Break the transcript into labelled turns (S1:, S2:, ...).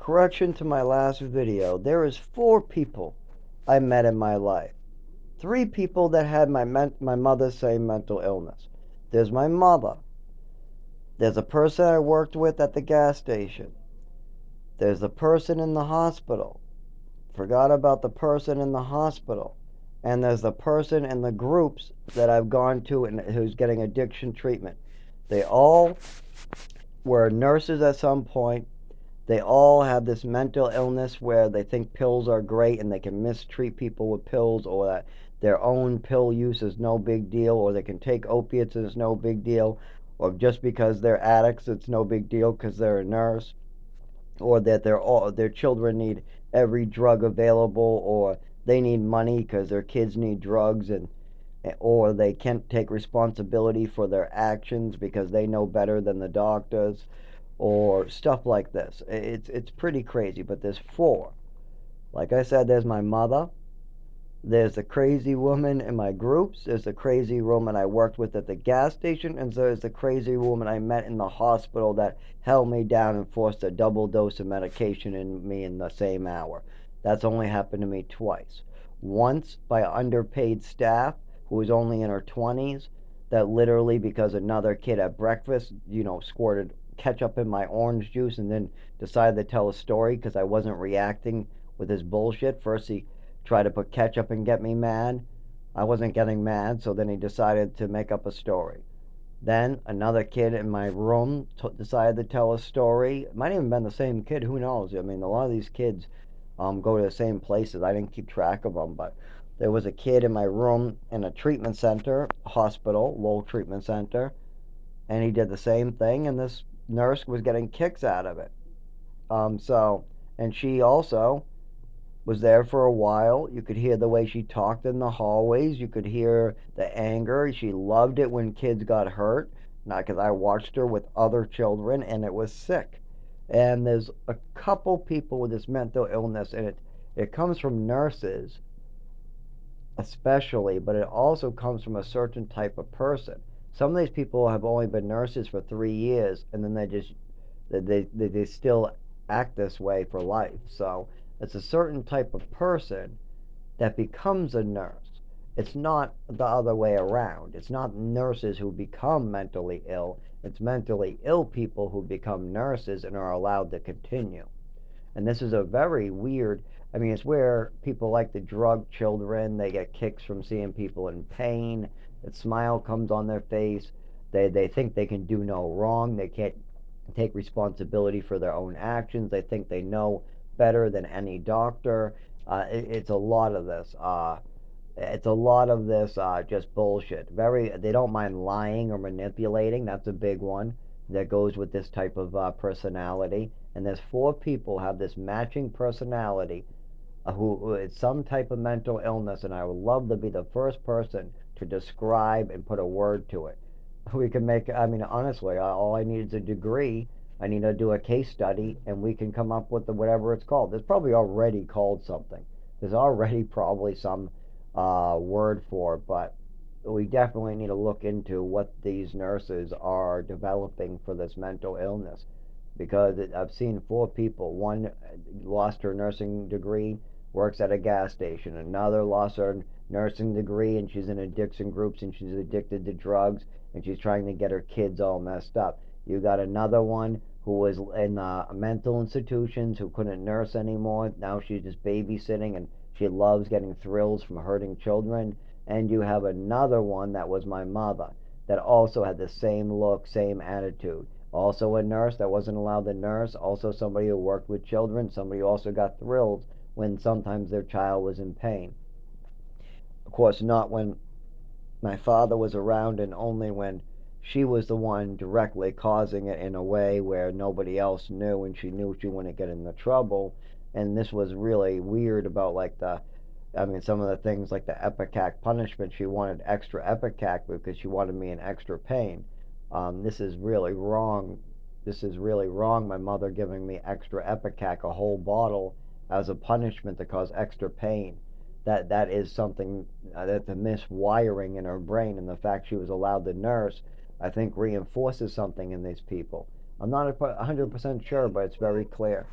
S1: Correction to my last video. There is 4 people I met in my life. 3 people that had my mother's same mental illness. There's my mother. There's a person I worked with at the gas station. There's the person in the hospital. Forgot about the person in the hospital. And there's the person in the groups that I've gone to and who's getting addiction treatment. They all were nurses at some point. They all have this mental illness where they think pills are great and they can mistreat people with pills, or that their own pill use is no big deal, or they can take opiates and it's no big deal, or just because they're addicts it's no big deal because they're a nurse, or that their children need every drug available, or they need money because their kids need drugs, and or they can't take responsibility for their actions because they know better than the doctors, or stuff like this. It's pretty crazy, but there's 4. Like I said, there's my mother, there's the crazy woman in my groups, there's the crazy woman I worked with at the gas station, and there's the crazy woman I met in the hospital that held me down and forced a double dose of medication in me in the same hour. That's only happened to me twice. Once by underpaid staff who was only in her 20s, that literally, because another kid at breakfast, squirted ketchup in my orange juice and then decided to tell a story because I wasn't reacting with his bullshit. First he tried to put ketchup and get me mad. I wasn't getting mad, so then he decided to make up a story. Then another kid in my room decided to tell a story. It might even been the same kid. Who knows? I mean, a lot of these kids go to the same places. I didn't keep track of them, but there was a kid in my room in a treatment center, hospital, Lowell Treatment Center, and he did the same thing, and this nurse was getting kicks out of it. And she also was there for a while. You could hear the way she talked in the hallways. You could hear the anger. She loved it when kids got hurt. Not because I watched her with other children, and it was sick. And there's a couple people with this mental illness, and it comes from nurses, especially, but it also comes from a certain type of person. Some of these people have only been nurses for 3 years, and then they still act this way for life. So it's a certain type of person that becomes a nurse. It's not the other way around. It's not nurses who become mentally ill. It's mentally ill people who become nurses and are allowed to continue. And this is a very weird, I mean, it's where people like to drug children. They get kicks from seeing people in pain. That smile comes on their face. They think they can do no wrong. They can't take responsibility for their own actions. They think they know better than any doctor. It's a lot of this. Just bullshit. They don't mind lying or manipulating. That's a big one that goes with this type of personality. And there's 4 people have this matching personality, who is some type of mental illness, and I would love to be the first person to describe and put a word to it. We can make, I mean, honestly, all I need is a degree. I need to do a case study, and we can come up with whatever it's called. There's probably already called something. There's already probably some word for it, but we definitely need to look into what these nurses are developing for this mental illness, because I've seen 4 people. One lost her nursing degree, works at a gas station. Another lost her nursing degree, and she's in addiction groups, and she's addicted to drugs, and she's trying to get her kids all messed up. You got another one who was in mental institutions, who couldn't nurse anymore. Now she's just babysitting, and she loves getting thrills from hurting children. And you have another one that was my mother, that also had the same look, same attitude. Also a nurse that wasn't allowed to nurse. Also somebody who worked with children. Somebody who also got thrills when sometimes their child was in pain. Of course, not when my father was around, and only when she was the one directly causing it in a way where nobody else knew, and she knew she wouldn't get into trouble. And this was really weird about some of the things like the Epicac punishment. She wanted extra Epicac because she wanted me in extra pain. This is really wrong. This is really wrong. My mother giving me extra Epicac, a whole bottle, as a punishment to cause extra pain. That is something, that the miswiring in her brain, and the fact she was allowed to nurse, I think reinforces something in these people. I'm not 100% sure, but it's very clear.